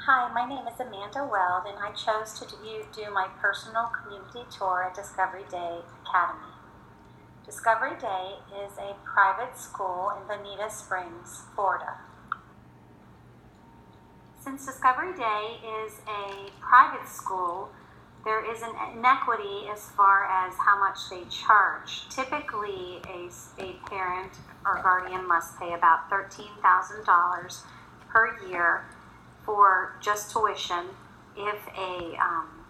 Hi, my name is Amanda Weld, and I chose to do my personal community tour at Discovery Day Academy. Discovery Day is a private school in Bonita Springs, Florida. Since Discovery Day is a private school, there is an inequity as far as how much they charge. Typically, a parent or guardian must pay about $13,000 per year for just tuition if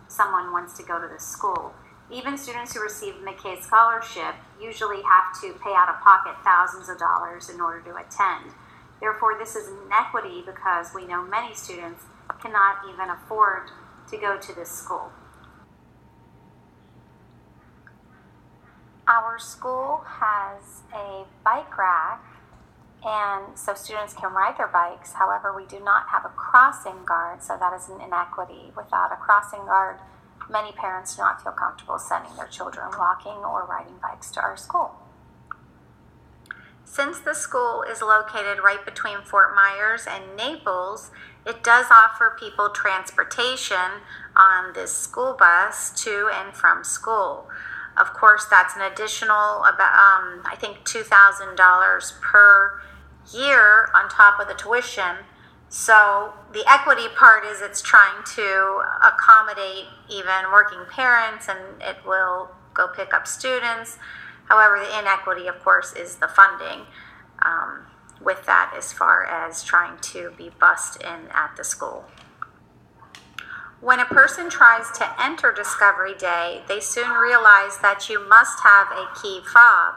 someone wants to go to this school. Even students who receive McKay Scholarship usually have to pay out of pocket thousands of dollars in order to attend. Therefore, this is an inequity because we know many students cannot even afford to go to this school. Our school has a bike rack, and so students can ride their bikes. However, we do not have a crossing guard, so that is an inequity. Without a crossing guard, many parents do not feel comfortable sending their children walking or riding bikes to our school. Since the school is located right between Fort Myers and Naples, it does offer people transportation on this school bus to and from school. Of course, that's an additional, I think, $2,000 per year on top of the tuition. So the equity part is it's trying to accommodate even working parents, and it will go pick up students. However, the inequity, of course, is the funding with that as far as trying to be bused in at the school. When a person tries to enter Discovery Day, they soon realize that you must have a key fob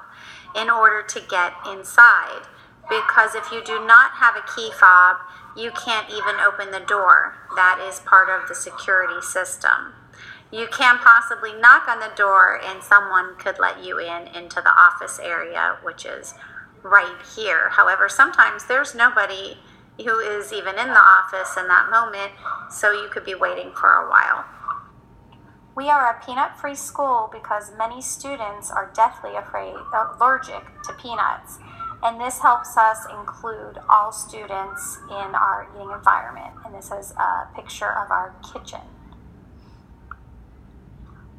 in order to get inside. Because if you do not have a key fob, you can't even open the door. That is part of the security system. You can possibly knock on the door and someone could let you in into the office area, which is right here. However, sometimes there's nobody who is even in the office in that moment, so you could be waiting for a while. We are a peanut-free school because many students are deathly allergic to peanuts, and this helps us include all students in our eating environment. And this is a picture of our kitchen.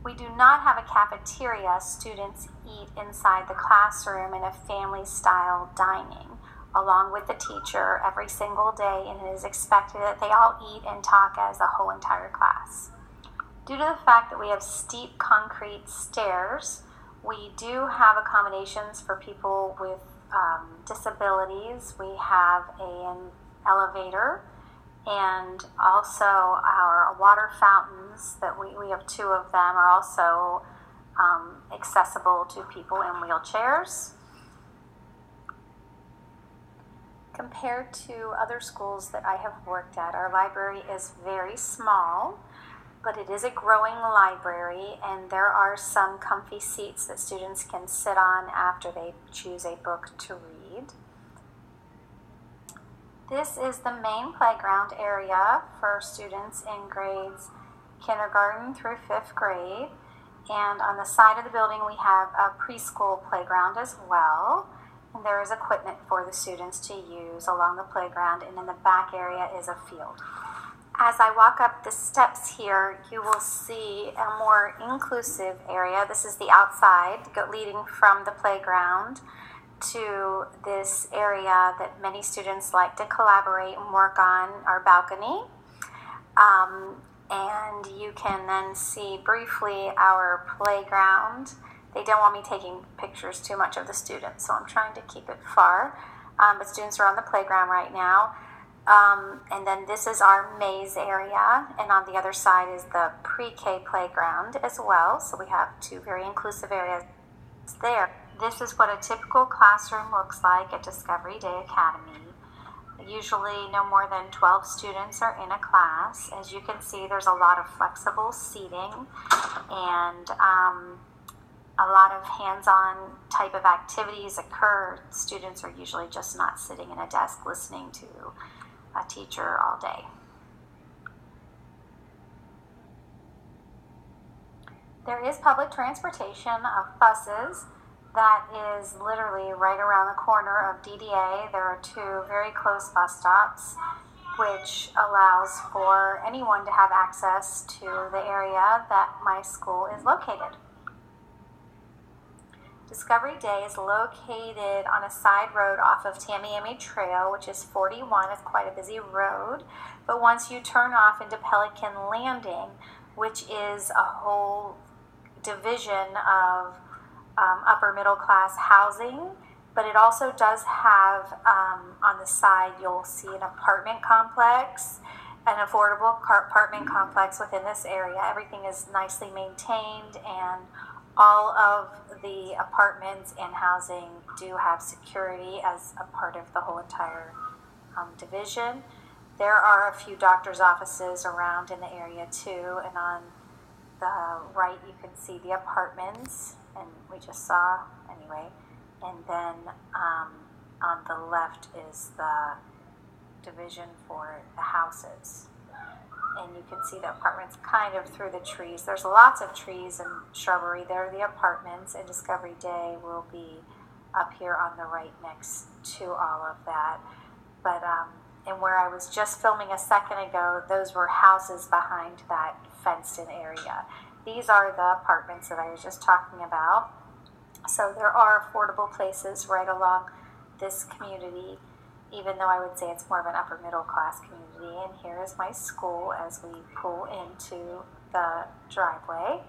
We do not have a cafeteria. Students eat inside the classroom in a family-style dining, along with the teacher every single day, and it is expected that they all eat and talk as the whole entire class. Due to the fact that we have steep concrete stairs, we do have accommodations for people with disabilities. We have an elevator, and also our water fountains, that we have two of them, are also accessible to people in wheelchairs. Compared to other schools that I have worked at, our library is very small, but it is a growing library, and there are some comfy seats that students can sit on after they choose a book to read. This is the main playground area for students in grades kindergarten through 5th grade, and on the side of the building we have a preschool playground as well. And there is equipment for the students to use along the playground, and in the back area is a field. As I walk up the steps here, you will see a more inclusive area. This is the outside leading from the playground to this area that many students like to collaborate and work on, our balcony. And you can then see briefly our playground. They don't want me taking pictures too much of the students, so I'm trying to keep it far. But students are on the playground right now. And then this is our maze area, and on the other side is the pre-K playground as well. So we have two very inclusive areas there. This is what a typical classroom looks like at Discovery Day Academy. Usually no more than 12 students are in a class. As you can see, there's a lot of flexible seating and a lot of hands-on type of activities occur. Students are usually just not sitting in a desk listening to a teacher all day. There is public transportation of buses that is literally right around the corner of DDA. There are two very close bus stops, which allows for anyone to have access to the area that my school is located. Discovery Day is located on a side road off of Tamiami Trail, which is 41. It's quite a busy road. But once you turn off into Pelican Landing, which is a whole division of upper middle class housing, but it also does have on the side, you'll see an apartment complex, an affordable apartment complex within this area. Everything is nicely maintained, and all of the apartments and housing do have security as a part of the whole entire division. There are a few doctor's offices around in the area too, and on the right you can see the apartments, and we just saw anyway. And then on the left is the division for the houses. And you can see the apartments kind of through the trees. There's lots of trees and shrubbery. There are the apartments, and Discovery Day will be up here on the right next to all of that. But and where I was just filming a second ago, those were houses behind that fenced-in area. These are the apartments that I was just talking about. So there are affordable places right along this community, even though I would say it's more of an upper middle class community. And here is my school as we pull into the driveway.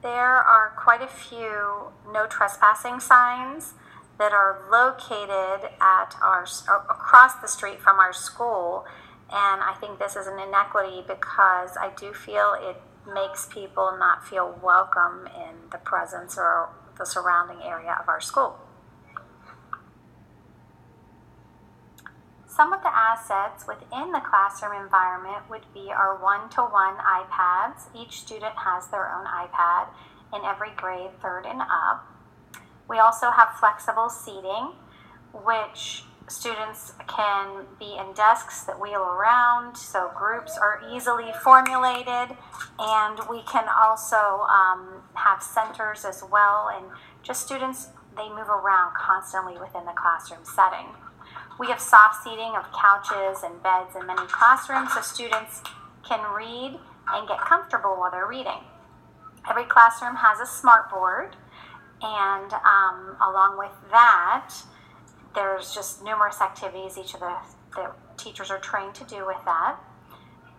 There are quite a few no trespassing signs that are located at across the street from our school. And I think this is an inequity because I do feel it makes people not feel welcome in the presence or the surrounding area of our school. Some of the assets within the classroom environment would be our one-to-one iPads. Each student has their own iPad in every grade, 3rd and up. We also have flexible seating, which students can be in desks that wheel around, so groups are easily formulated, and we can also have centers as well, and just students, they move around constantly within the classroom setting. We have soft seating of couches and beds in many classrooms so students can read and get comfortable while they're reading. Every classroom has a smart board, and along with that, there's just numerous activities each of the teachers are trained to do with that.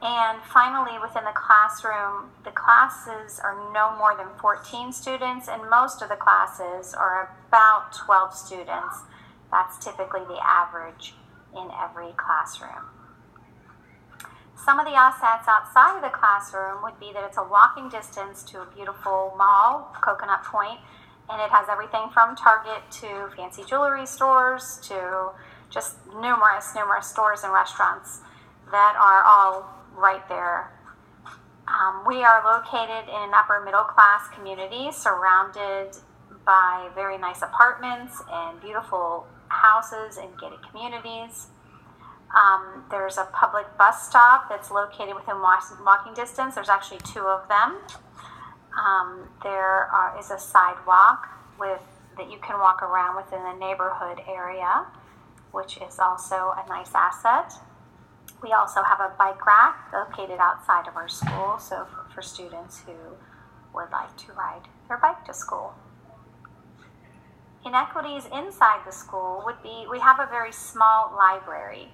And finally, within the classroom, the classes are no more than 14 students, and most of the classes are about 12 students. That's typically the average in every classroom. Some of the assets outside of the classroom would be that it's a walking distance to a beautiful mall, Coconut Point, and it has everything from Target to fancy jewelry stores to just numerous stores and restaurants that are all right there. We are located in an upper middle class community surrounded by very nice apartments and beautiful houses and gated communities. There's a public bus stop that's located within walking distance. There's actually 2 of them. There is a sidewalk that you can walk around within the neighborhood area, which is also a nice asset. We also have a bike rack located outside of our school, so for students who would like to ride their bike to school. Inequities inside the school would be, we have a very small library.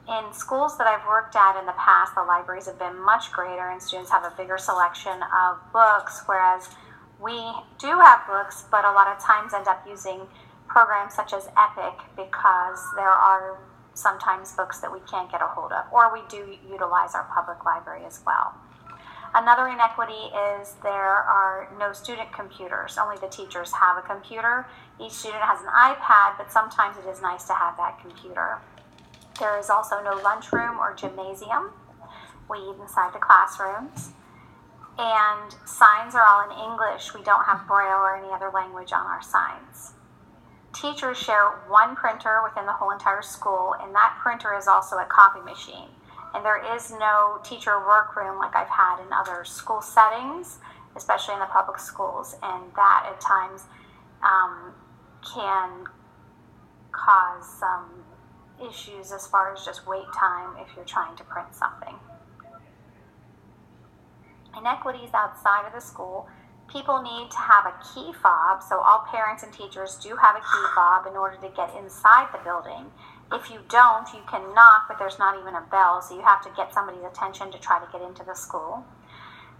In schools that I've worked at in the past, the libraries have been much greater and students have a bigger selection of books, whereas we do have books, but a lot of times end up using programs such as Epic because there are sometimes books that we can't get a hold of, or we do utilize our public library as well. Another inequity is there are no student computers. Only the teachers have a computer. Each student has an iPad, but sometimes it is nice to have that computer. There is also no lunchroom or gymnasium. We eat inside the classrooms. And signs are all in English. We don't have Braille or any other language on our signs. Teachers share one printer within the whole entire school, and that printer is also a copy machine. And there is no teacher workroom like I've had in other school settings, especially in the public schools, and that at times can cause some issues as far as just wait time if you're trying to print something. Inequities outside of the school. People need to have a key fob, so all parents and teachers do have a key fob in order to get inside the building. If you don't, you can knock, but there's not even a bell, so you have to get somebody's attention to try to get into the school.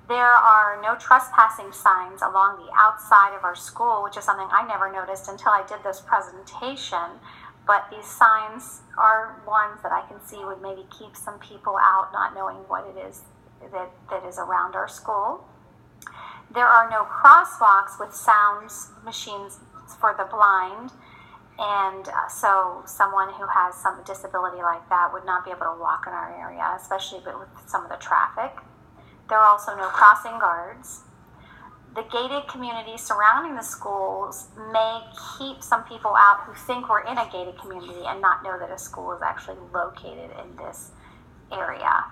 There are no trespassing signs along the outside of our school, which is something I never noticed until I did this presentation. But these signs are ones that I can see would maybe keep some people out, not knowing what it is that is around our school. There are no crosswalks with sound machines for the blind, and so someone who has some disability like that would not be able to walk in our area, especially with some of the traffic. There are also no crossing guards. The gated community surrounding the schools may keep some people out who think we're in a gated community and not know that a school is actually located in this area.